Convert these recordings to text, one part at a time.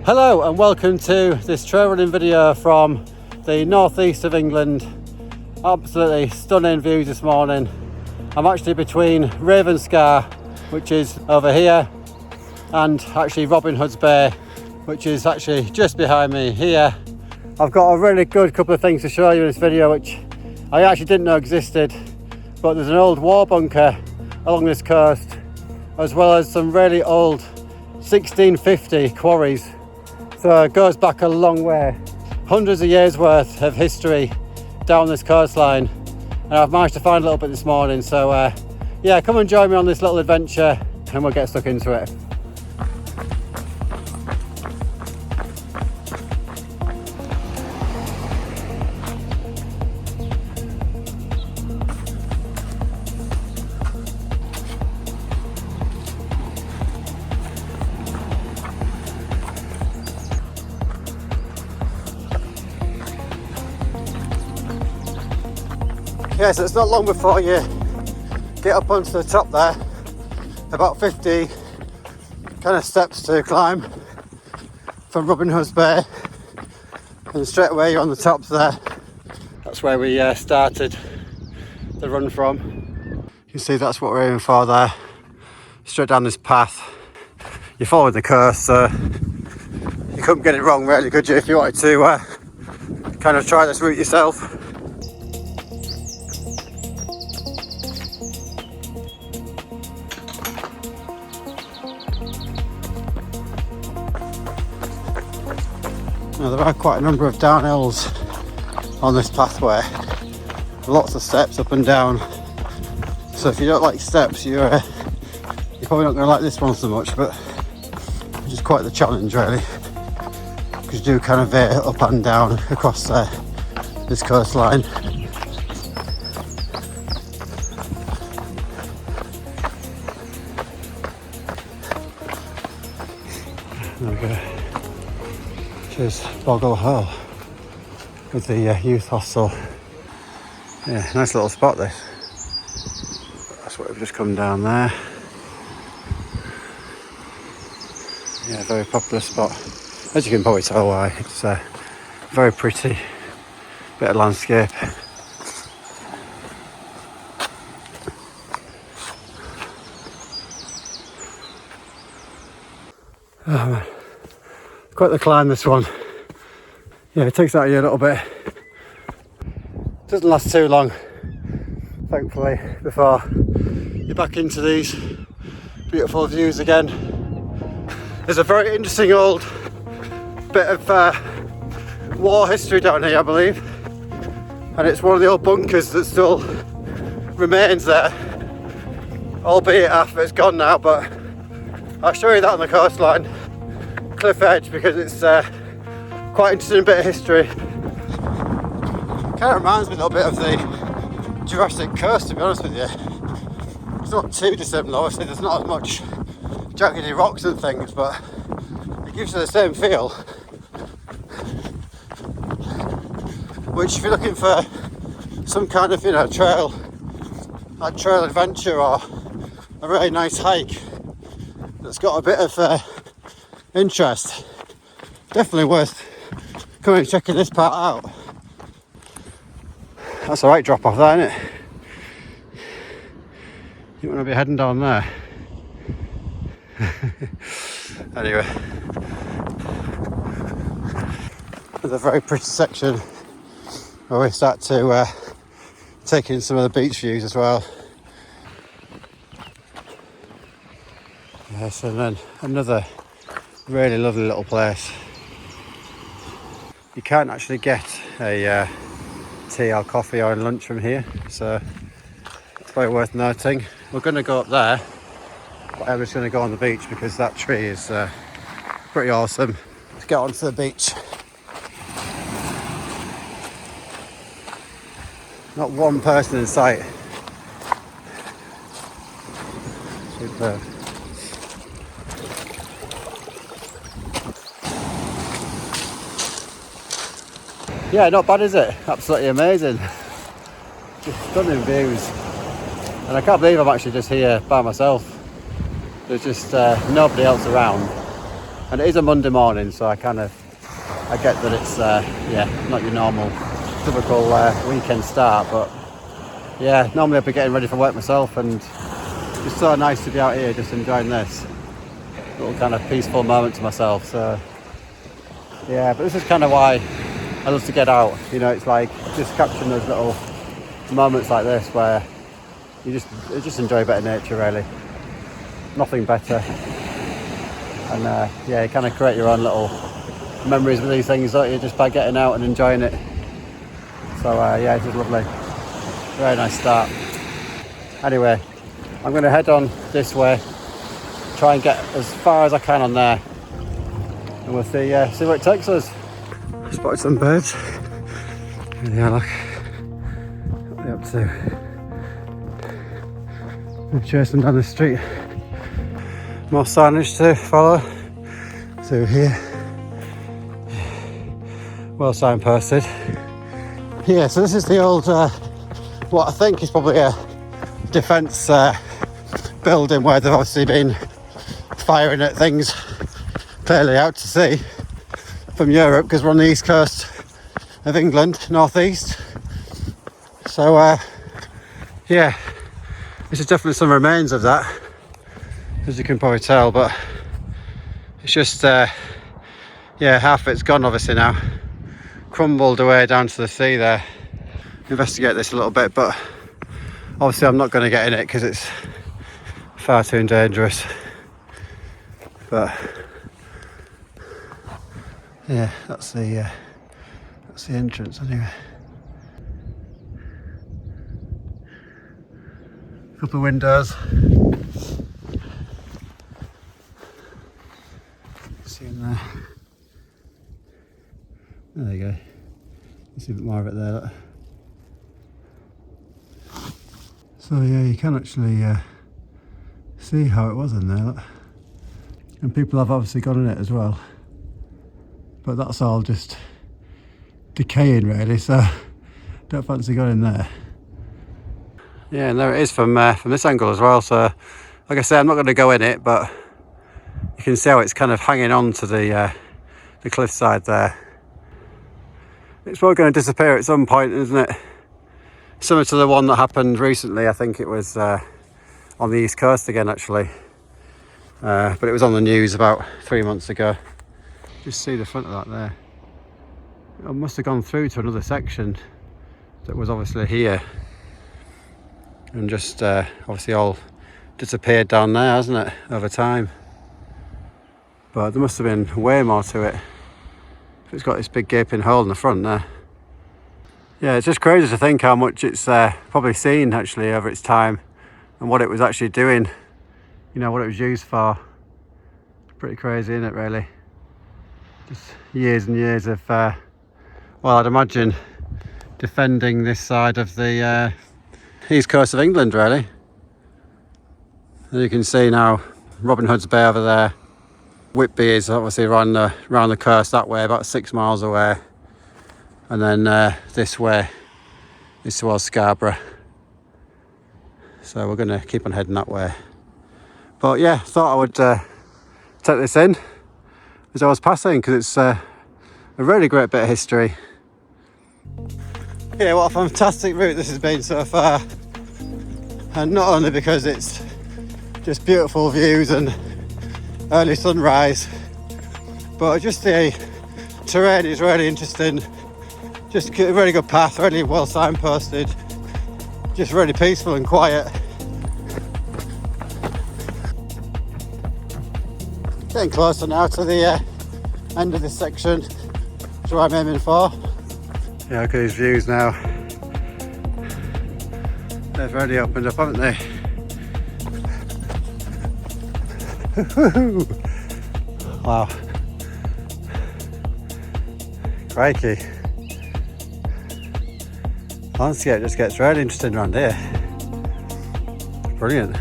Hello and welcome to this trail running video from the northeast of England. Absolutely stunning views this morning. I'm actually between Ravenscar, which is over here, and actually Robin Hood's Bay, which is actually just behind me here. I've got a really good couple of things to show you in this video which I actually didn't know existed, but there's an old war bunker along this coast, as well as some really old 1650 quarries. So it goes back a long way, hundreds of years worth of history down this coastline, and I've managed to find a little bit this morning. So yeah, come and join me on this little adventure and we'll get stuck into it. Yeah, so it's not long before you get up onto the top there. About 50 kind of steps to climb from Robin Hood's Bay, and straight away you're on the top there. That's where we started the run from. You can see that's what we're aiming for there. Straight down this path. You follow the coast, so you couldn't get it wrong really, could you, if you wanted to kind of try this route yourself. Now, there are quite a number of downhills on this pathway, lots of steps up and down, so if you don't like steps you're probably not going to like this one so much, but it's just quite the challenge really, because you do kind of veer up and down across this coastline. There we go. Is Boggle Hole with the youth hostel. Yeah, nice little spot this. That's what we've just come down there. Yeah, very popular spot. As you can probably tell why, it's a very pretty bit of landscape. Oh man. Quite the climb this one. Yeah, it takes out of you a little bit. Doesn't last too long, thankfully, before you're back into these beautiful views again. There's a very interesting old bit of war history down here, I believe, and it's one of the old bunkers that still remains there, albeit half of it's gone now, but I'll show you that on the coastline. Cliff edge, because it's quite interesting bit of history. Kind of reminds me a little bit of the Jurassic Coast, to be honest with you. It's not too dissimilar, obviously there's not as much jaggedy rocks and things, but it gives you the same feel. Which, if you're looking for some kind of, trail adventure or a really nice hike that's got a bit of interest, definitely worth coming and checking this part out. That's a right drop off there, isn't it? You want to be heading down there. Anyway, there's a very pretty section where we start to take in some of the beach views as well. Yes, and then another really lovely little place. You can't actually get a tea or coffee or lunch from here, so it's very worth noting. We're going to go up there, but I'm just going to go on the beach because that tree is pretty awesome. Let's get onto the beach. Not one person in sight. Superb. Yeah, not bad, is it? Absolutely amazing. Just stunning views. And I can't believe I'm actually just here by myself. There's just nobody else around. And it is a Monday morning, so I get that it's yeah, not your normal typical weekend start, but yeah, normally I'd be getting ready for work myself, and it's so nice to be out here just enjoying this little kind of peaceful moment to myself. So yeah, but this is kind of why I love to get out, you know. It's like just capturing those little moments like this where you just enjoy a bit of nature, really. Nothing better. And yeah, you kind of create your own little memories with these things, don't you, just by getting out and enjoying it. So yeah, this is lovely. Very nice start. Anyway, I'm going to head on this way, try and get as far as I can on there, and we'll see where it takes us. Spotted some birds. There they are, look. What are they up to? We'll chase them down the street. More signage to follow through here. Well signposted. Yeah, so this is the old, what I think is probably a defence building where they've obviously been firing at things clearly out to sea from Europe, because we're on the east coast of England, northeast. So yeah, this is definitely some remains of that, as you can probably tell, but it's just yeah, half of it's gone obviously now, crumbled away down to the sea there. Investigate this a little bit, but obviously I'm not going to get in it because it's far too dangerous. But yeah, that's the entrance anyway. A couple of windows. See in there. There you go. You see a bit more of it there. Look. So yeah, you can actually see how it was in there. Look. And people have obviously gone in it as well. But that's all just decaying really, so don't fancy going in there. Yeah, and there it is from this angle as well. So like I say, I'm not going to go in it, but you can see how it's kind of hanging on to the cliffside there. It's probably going to disappear at some point, isn't it? Similar to the one that happened recently. I think it was on the east coast again actually, but it was on the news about 3 months ago. Just see the front of that there. It must have gone through to another section that was obviously here, and just obviously all disappeared down there, hasn't it, over time. But there must have been way more to it if it's got this big gaping hole in the front there. Yeah, it's just crazy to think how much it's probably seen actually over its time, and what it was actually doing, you know, what it was used for. Pretty crazy, isn't it, really? Just years and years of well, I'd imagine defending this side of the east coast of England, really. And you can see now Robin Hood's Bay over there. Whitby is obviously around the coast that way, about 6 miles away, and then this way is towards Scarborough. So we're going to keep on heading that way. But yeah, thought I would take this in as I was passing, because it's a really great bit of history. Yeah, what a fantastic route this has been so far, and not only because it's just beautiful views and early sunrise, but just the terrain is really interesting. Just a really good path, really well signposted, just really peaceful and quiet. Getting closer now to the end of this section, which is what I'm aiming for. Yeah, look at these views now. They've already opened up, haven't they? Wow. Crikey. Landscape just gets really interesting around here. Brilliant.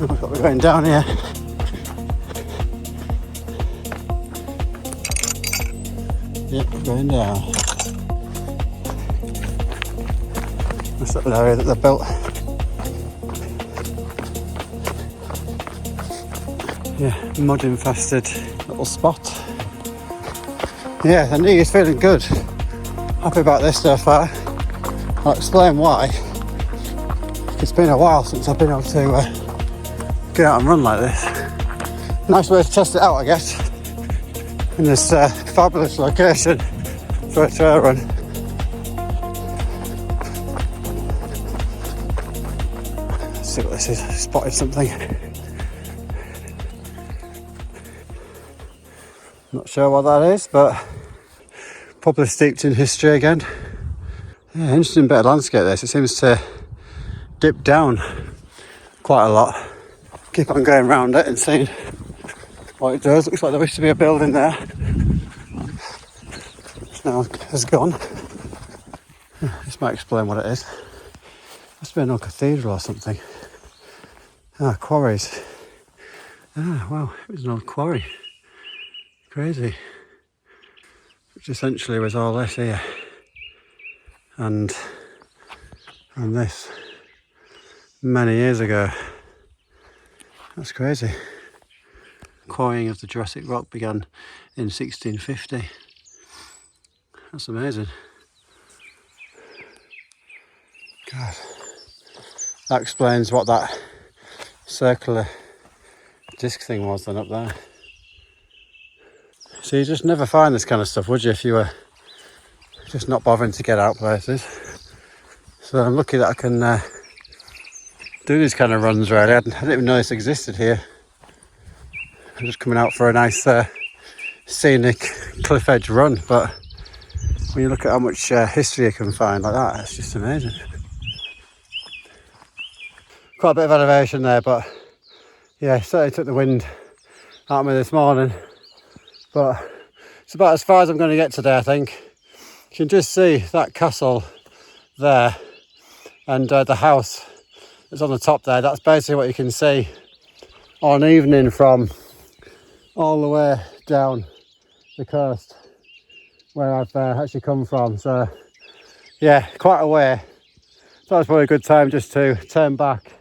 Look what we're going down here. Yep, going down. The Nice little area that they've built. Yeah, mud infested little spot. Yeah, the knee is feeling good. Happy about this so far. I'll explain why. It's been a while since I've been able to get out and run like this. Nice way to test it out, I guess. In this fabulous location for a trail run. Let's see what this is. I spotted something. Not sure what that is, but probably steeped in history again. Yeah, interesting bit of landscape this. It seems to dip down quite a lot. Keep on going around it and seeing what it does. Looks like there used to be a building there. Which now has gone. This might explain what it is. Must be an old cathedral or something. Ah, quarries. Ah, wow, it was an old quarry. Crazy. Which essentially was all this here. And this many years ago. That's crazy. Quarrying of the Jurassic Rock began in 1650. That's amazing. God. That explains what that circular disc thing was then up there. So you just never find this kind of stuff, would you, if you were just not bothering to get out places. So I'm lucky that I can do these kind of runs really. I didn't even know this existed here. I'm just coming out for a nice scenic cliff edge run, but when you look at how much history you can find like that, it's just amazing. Quite a bit of elevation there, but yeah, certainly took the wind out of me this morning. But it's about as far as I'm going to get today, I think. You can just see that castle there and the house that's on the top there. That's basically what you can see on evening from all the way down the coast where I've actually come from. So yeah, quite a way. So that's probably a good time just to turn back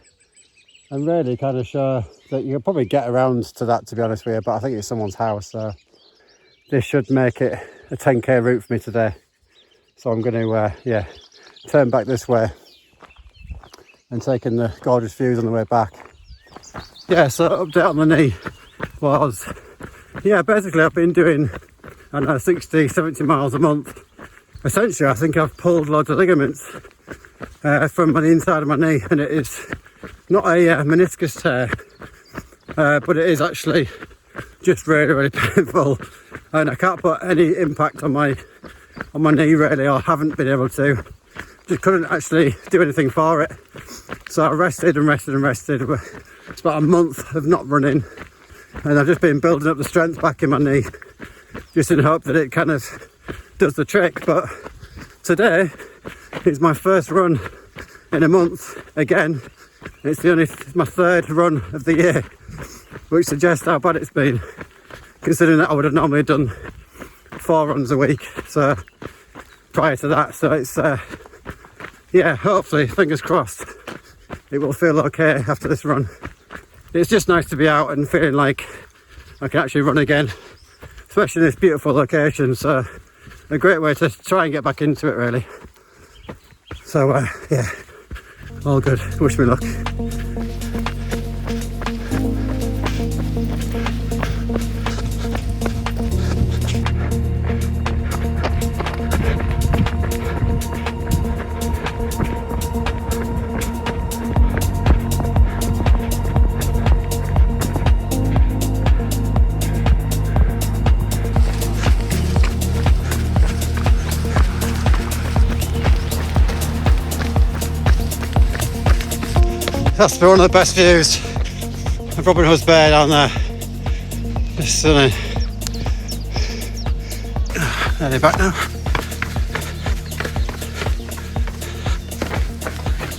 and really kind of show that you can probably get around to that, to be honest with you, but I think it's someone's house, so this should make it a 10k route for me today. So I'm going to yeah, turn back this way and take in the gorgeous views on the way back. Yeah, so update on the knee was, yeah, basically I've been doing, I don't know, 60, 70 miles a month. Essentially, I think I've pulled loads of ligaments from the inside of my knee, and it is not a meniscus tear, but it is actually just really, really painful, and I can't put any impact on my knee really, or haven't been able to. Just couldn't actually do anything for it. So I rested and rested and rested. It's about a month of not running, and I've just been building up the strength back in my knee, just in hope that it kind of does the trick. But today is my first run in a month again. It's my third run of the year, which suggests how bad it's been, considering that I would have normally done 4 runs a week, so prior to that. So it's yeah, hopefully, fingers crossed, it will feel okay after this run. It's just nice to be out and feeling like I can actually run again, especially in this beautiful location. So a great way to try and get back into it really. So yeah, all good. Wish me luck. That's one of the best views of Robin Hood's Bay down there. It's stunning. Nearly back now.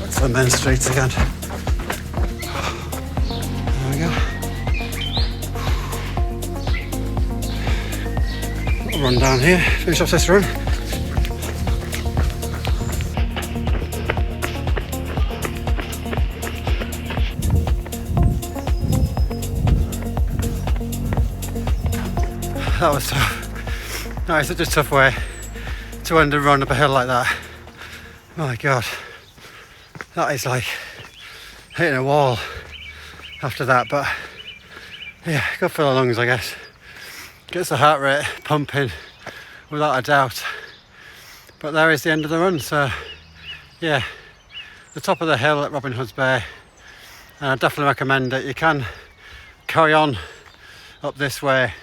Back to the main streets again. There we go. Little run down here, finish off this run. that was tough. No, it's such a tough way to end a run up a hill like that. My God, that is like hitting a wall after that. But yeah, good for the lungs, I guess. Gets the heart rate pumping without a doubt. But there is the end of the run. So yeah, the top of the hill at Robin Hood's Bay, and I definitely recommend it. You can carry on up this way,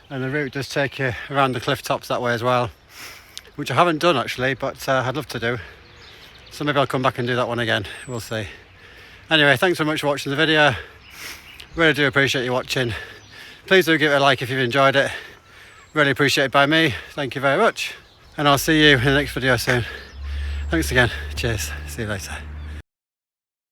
and the route does take you around the cliff tops that way as well, which I haven't done actually, but I'd love to do. So maybe I'll come back and do that one again, we'll see. Anyway, thanks so much for watching the video. Really do appreciate you watching. Please do give it a like if you've enjoyed it. Really appreciated by me. Thank you very much. And I'll see you in the next video soon. Thanks again. Cheers. See you later.